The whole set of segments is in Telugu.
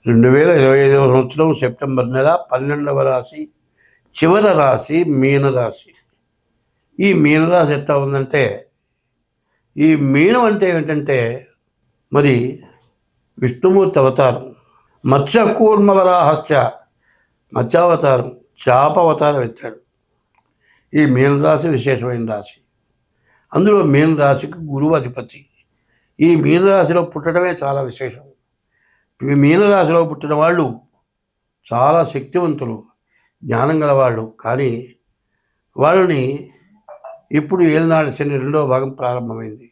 2025వ సంవత్సరం సెప్టెంబర్ నెల 12వ రాశి, చివరి రాశి మీనరాశి. ఈ మీనరాశి ఎట్లా ఉందంటే, ఈ మీనం అంటే ఏంటంటే మరి విష్ణుమూర్తి అవతారం, మత్స్యకూర్మవరాహస్య మత్స్యావతారం, చేప అవతారం ఎత్తాడు. ఈ మీనరాశి విశేషమైన రాశి. అందులో మీనరాశికి గురువు అధిపతి. ఈ మీనరాశిలో పుట్టడమే చాలా విశేషం. ఈ మీనరాశిలో పుట్టిన వాళ్ళు చాలా శక్తివంతులు, జ్ఞానం గలవాళ్ళు. కానీ వాళ్ళని ఇప్పుడు ఏలినాడు శని రెండవ భాగం ప్రారంభమైంది.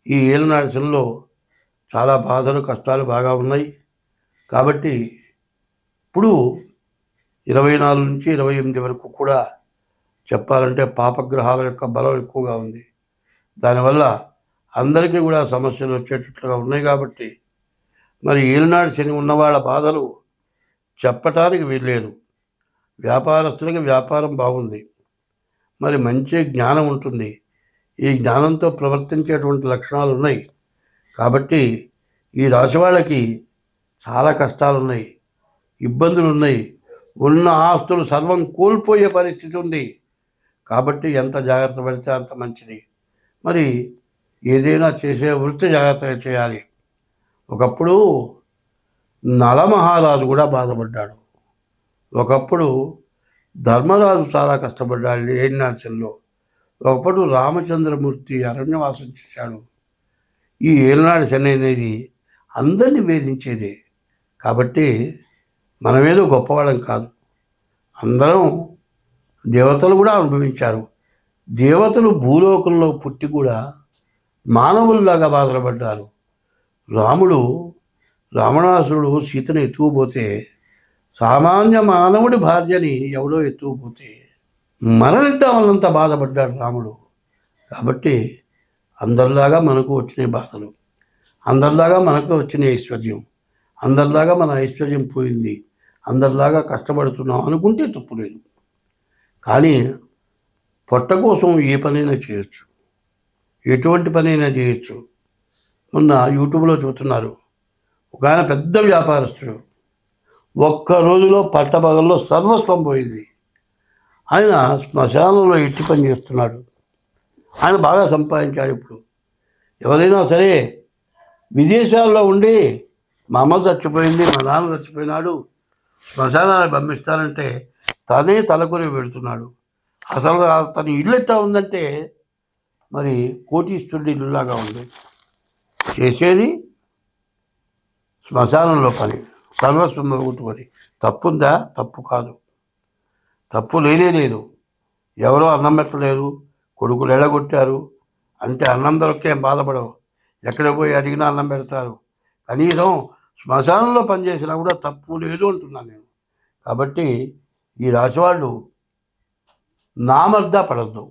ఈ ఏలినాడు శనిలో చాలా బాధలు, కష్టాలు బాగా ఉన్నాయి. కాబట్టి ఇప్పుడు 24 నుంచి 28 వరకు కూడా చెప్పాలంటే పాపగ్రహాల యొక్క బలం ఎక్కువగా ఉంది. దానివల్ల అందరికీ కూడా సమస్యలు వచ్చేటట్లుగా ఉన్నాయి. కాబట్టి మరి ఏలినాడు శని ఉన్నవాళ్ళ బాధలు చెప్పటానికి వీల్లేదు. వ్యాపారస్తులకి వ్యాపారం బాగుంది, మరి మంచి జ్ఞానం ఉంటుంది. ఈ జ్ఞానంతో ప్రవర్తించేటువంటి లక్షణాలు ఉన్నాయి. కాబట్టి ఈ రాశి వాళ్ళకి చాలా కష్టాలు ఉన్నాయి, ఇబ్బందులు ఉన్నాయి. ఉన్న ఆస్తులు సర్వం కోల్పోయే పరిస్థితి ఉంది. కాబట్టి ఎంత జాగ్రత్త పడితే అంత మంచిది. మరి ఏదైనా చేసే వృత్తి జాగ్రత్తగా చేయాలి. ఒకప్పుడు నలమహారాజు కూడా బాధపడ్డాడు. ఒకప్పుడు ధర్మరాజు చాలా కష్టపడ్డాడు ఏలినాడు శనిలో. ఒకప్పుడు రామచంద్రమూర్తి అరణ్యవాసం చేశాడు. ఈ ఏలినాడు శని అనేది అందరినీ వేధించేదే. కాబట్టి మనమేదో గొప్పవాళ్ళం కాదు, అందరం దేవతలు కూడా అనుభవించారు. దేవతలు భూలోకంలో పుట్టి కూడా మానవుల్లాగా బాధపడ్డారు. రావణాసురుడు సీతను ఎత్తుకుపోతే, సామాన్య మానవుడి భార్యని ఎవడో ఎత్తుకుపోతే మరణిద్దామన్నంత బాధపడ్డాడు రాముడు. కాబట్టి అందరిలాగా మనకు వచ్చిన బాధలు, అందరిలాగా మనకు వచ్చిన ఐశ్వర్యం, అందరిలాగా మన ఐశ్వర్యం పోయింది, అందరిలాగా కష్టపడుతున్నాం అనుకుంటే తప్పు లేదు. కానీ పొట్ట కోసం ఏ పనైనా చేయొచ్చు, ఎటువంటి పనైనా చేయొచ్చు. మొన్న యూట్యూబ్లో చూస్తున్నారు, ఒక ఆయన పెద్ద వ్యాపారస్తుడు, ఒక్క రోజులో పట్టపగల్లో సర్వస్వం పోయింది. ఆయన శ్మశానంలో ఇట్టి పని చేస్తున్నాడు. ఆయన బాగా సంపాదించాడు. ఇప్పుడు ఎవరైనా సరే విదేశాల్లో ఉండి మా అమ్మ చచ్చిపోయింది, మా నాన్న చచ్చిపోయినాడు, శ్మశానాన్ని పంపిస్తానంటే తనే తలకొరి పెడుతున్నాడు. అసలు తన ఇల్లు ఎట్టా ఉందంటే మరి కోటీశ్వరుడి ఇల్లులాగా ఉంది. చేసేది శ్మశానంలో పని, సర్వస్వం కొట్టుకొని. తప్పుందా? తప్పు కాదు, తప్పు లేనే లేదు. ఎవరో అన్నం పెట్టలేదు, కొడుకులు ఎడగొట్టారు అంటే అన్నం దొరికేం బాధపడవు, ఎక్కడ పోయి అడిగినా అన్నం పెడతారు. కనీసం శ్మశానంలో పనిచేసినా కూడా తప్పు లేదు అంటున్నాను నేను. కాబట్టి ఈ రాశివాళ్ళు నామర్దా పడద్దు,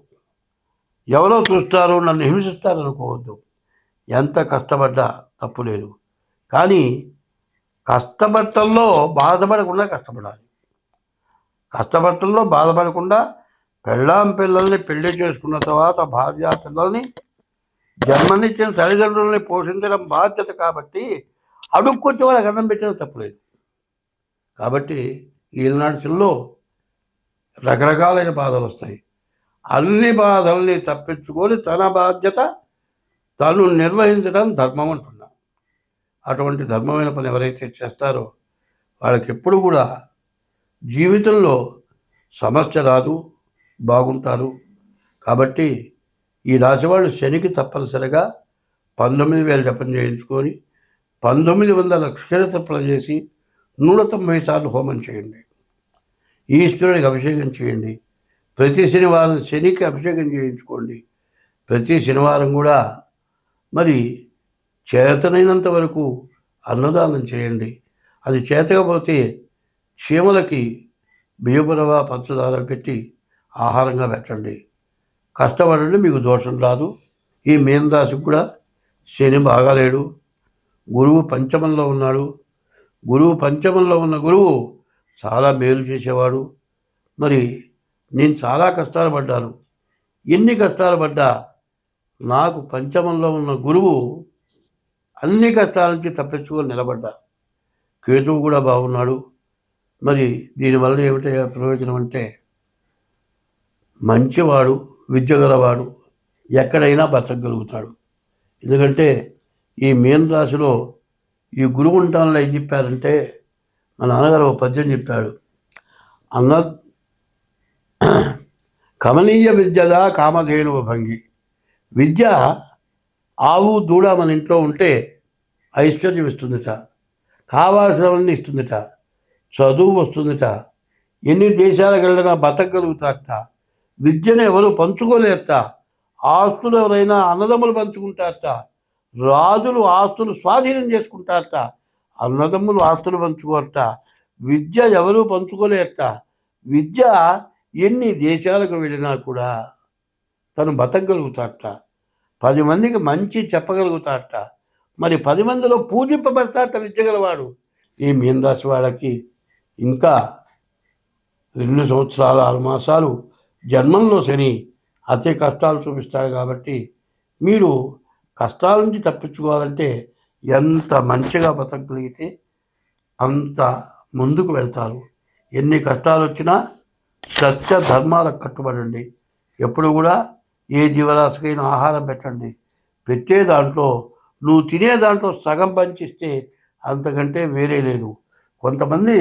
ఎవరో చూస్తారు నన్ను హింసిస్తారు అనుకోవద్దు. ఎంత కష్టపడ్డా తప్పు లేదు. కానీ కష్టపడటంలో బాధపడకుండా కష్టపడాలి. కష్టపడటంలో బాధపడకుండా పిల్లల్ని పెళ్లి చేసుకున్న తర్వాత భార్య పిల్లల్ని జన్మనిచ్చిన తల్లిదండ్రులని పోషించడం బాధ్యత. కాబట్టి అడుక్కొచ్చి వాళ్ళకి అన్నం పెట్టడం తప్పులేదు. కాబట్టి ఈనాడు శనిలో రకరకాలైన బాధలు వస్తాయి. అన్ని బాధల్ని తప్పించుకొని తన బాధ్యత తను నిర్వహించడం ధర్మం అంటున్నా. అటువంటి ధర్మమైన పని ఎవరైతే చేస్తారో వాళ్ళకి ఎప్పుడు కూడా జీవితంలో సమస్య రాదు, బాగుంటారు. కాబట్టి ఈ రాశి వాళ్ళు శనికి తప్పనిసరిగా 19,000 జపం చేయించుకొని 1900 క్షీరతర్పణ చేసి 190 సార్లు హోమం చేయండి. ఈశ్వరుడికి అభిషేకం చేయండి. ప్రతి శనివారం శనికి అభిషేకం చేయించుకోండి. ప్రతి శనివారం కూడా మరి చేతనైనంత వరకు అన్నదానం చేయండి. అది చేతకపోతే చీమలకి బియ్యపురవ పంచదార పెట్టి ఆహారంగా పెట్టండి. కష్టపడండి, మీకు దోషం రాదు. ఈ మీనరాశికి కూడా శని బాగాలేడు, గురువు పంచమంలో ఉన్నాడు. పంచమంలో ఉన్న గురువు చాలా మేలు చేసేవాడు. మరి నేను చాలా కష్టాలు పడ్డాను. ఎన్ని కష్టాలు పడ్డా నాకు పంచమంలో ఉన్న గురువు అన్ని కష్టాల నుంచి తప్పించుకొని నిలబడ్డా. కేతువు కూడా బాగున్నాడు. మరి దీనివల్ల ఏమిటి ప్రయోజనం అంటే మంచివాడు, విద్య గలవాడు ఎక్కడైనా బతకగలుగుతాడు. ఎందుకంటే ఈ మీన రాశిలో ఈ గురువు ఉంటానలో ఏం చెప్పారంటే, మా నాన్నగారు ఒక పద్యం చెప్పాడు. అన్న కమనీయ విద్యగా కామధేనువ భంగి. విద్య ఆవు దూడ మన ఇంట్లో ఉంటే ఐశ్వర్యం ఇస్తుందిట, కావాల్సినవన్నీ ఇస్తుందిట, చదువు వస్తుందిట, ఎన్ని దేశాలకు వెళ్ళినా బతకగలుగుతారట. విద్యను ఎవరు పంచుకోలేరట. ఆస్తులు ఎవరైనా అన్నదమ్ములు పంచుకుంటారట. రాజులు ఆస్తులు స్వాధీనం చేసుకుంటారట, అన్నదమ్ములు ఆస్తులు పంచుకోరట. విద్య ఎవరు పంచుకోలేరట. విద్య ఎన్ని దేశాలకు వెళ్ళినా కూడా తను బతకగలుగుతారట. 10 మందికి మంచి చెప్పగలుగుతారట. మరి 10 మందిలో పూజింపబడతారట విద్య గలవాడు. ఈ మీన రాశి వాళ్ళకి ఇంకా 2 సంవత్సరాలు 6 మాసాలు జన్మంలో శని అతి కష్టాలు చూపిస్తాడు. కాబట్టి మీరు కష్టాల నుంచి తప్పించుకోవాలంటే ఎంత మంచిగా బతకగలిగితే అంత ముందుకు వెళ్తారు. ఎన్ని కష్టాలు వచ్చినా సత్య ధర్మాలకు కట్టుబడండి. ఎప్పుడు కూడా ఏ జీవరాశికైనా ఆహారం పెట్టండి. పెట్టే దాంట్లో నువ్వు తినే దాంట్లో సగం పంచిస్తే అంతకంటే వేరే లేదు. కొంతమంది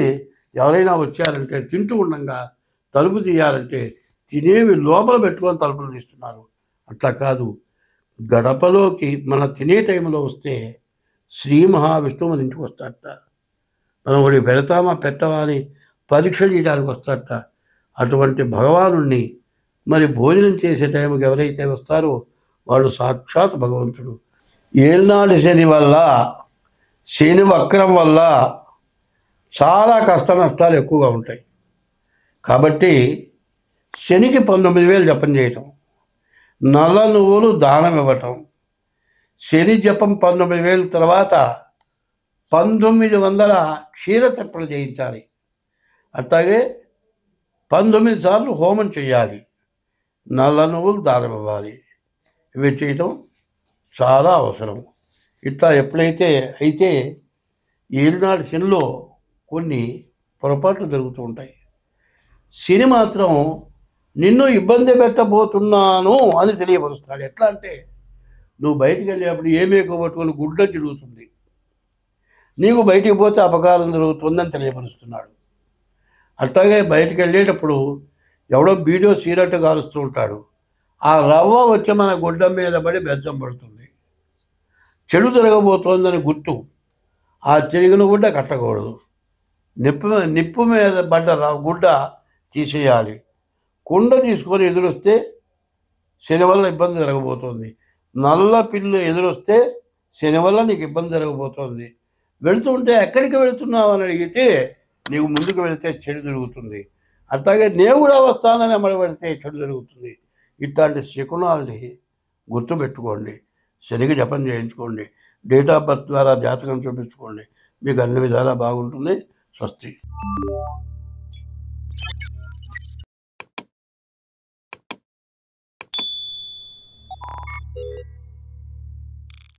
ఎవరైనా వచ్చారంటే తింటూ ఉండగా తలుపు తీయాలంటే తినేవి లోపల పెట్టుకొని తలుపులు తీస్తున్నారు. అట్లా కాదు, గడపలోకి మన తినే టైంలో వస్తే శ్రీ మహావిష్ణువు మన ఇంటికి వస్తాడట. మనం ఒకటి పెడతామా పెట్టవా అని పరీక్ష చేయడానికి వస్తాడట. అటువంటి భగవానుణ్ణి మరి భోజనం చేసే టైంకి ఎవరైతే వస్తారో వాడు సాక్షాత్ భగవంతుడు. ఏళ్ళనాటి శని వల్ల, శని వక్రం వల్ల చాలా కష్ట నష్టాలు ఎక్కువగా ఉంటాయి. కాబట్టి శనికి 19,000 జపం చేయటం, నల్ల నువ్వులు దానం ఇవ్వటం, శని జపం 19,000 తర్వాత 1900 క్షీరతర్పణ చేయించాలి. అట్లాగే 19 సార్లు హోమం చేయాలి, నల్ల నువ్వులు దానం ఇవ్వాలి. ఇవి చేయటం చాలా అవసరం. ఇట్లా ఎప్పుడైతే అయితే ఏలినాటి శనిలో కొన్ని పొరపాట్లు జరుగుతూ ఉంటాయి. శని మాత్రం నిన్ను ఇబ్బంది పెట్టబోతున్నాను అని తెలియపరుస్తాడు. ఎట్లా అంటే నువ్వు బయటికి వెళ్ళేటప్పుడు ఏమేకో పట్టుకొని గుడ్డ తిరుగుతుంది, నీకు బయటికి పోతే అపకారం జరుగుతుందని తెలియపరుస్తున్నాడు. అట్లాగే బయటికి వెళ్ళేటప్పుడు ఎవడో బీడియో సీరట్టు కాలుస్తూ ఉంటాడు. ఆ రవ్వ వచ్చి మన గుడ్డ మీద పడి బెజ్జం పడుతుంది. చెడు జరగబోతోందని గుర్తు. ఆ చెరిగిన గుడ్డ కట్టకూడదు. నిప్పు మీద పడ్డ గుడ్డ తీసేయాలి. కుండ తీసుకొని ఎదురొస్తే శని వల్ల ఇబ్బంది జరగబోతోంది. నల్ల పిల్లు ఎదురొస్తే శని వల్ల నీకు ఇబ్బంది జరగబోతోంది. వెళుతుంటే ఎక్కడికి వెళుతున్నావు అని అడిగితే నీకు ముందుకు వెళితే చెడు జరుగుతుంది. అట్లాగే నేను కూడా వస్తానని అమలు పెడితే చెడు జరుగుతుంది. ఇట్లాంటి శకునాల్ని గుర్తుపెట్టుకోండి. శనికి జపం చేయించుకోండి. డేట్ ఆఫ్ బర్త్ ద్వారా జాతకం చూపించుకోండి. మీకు అన్ని విధాలా బాగుంటుంది. స్వస్తి.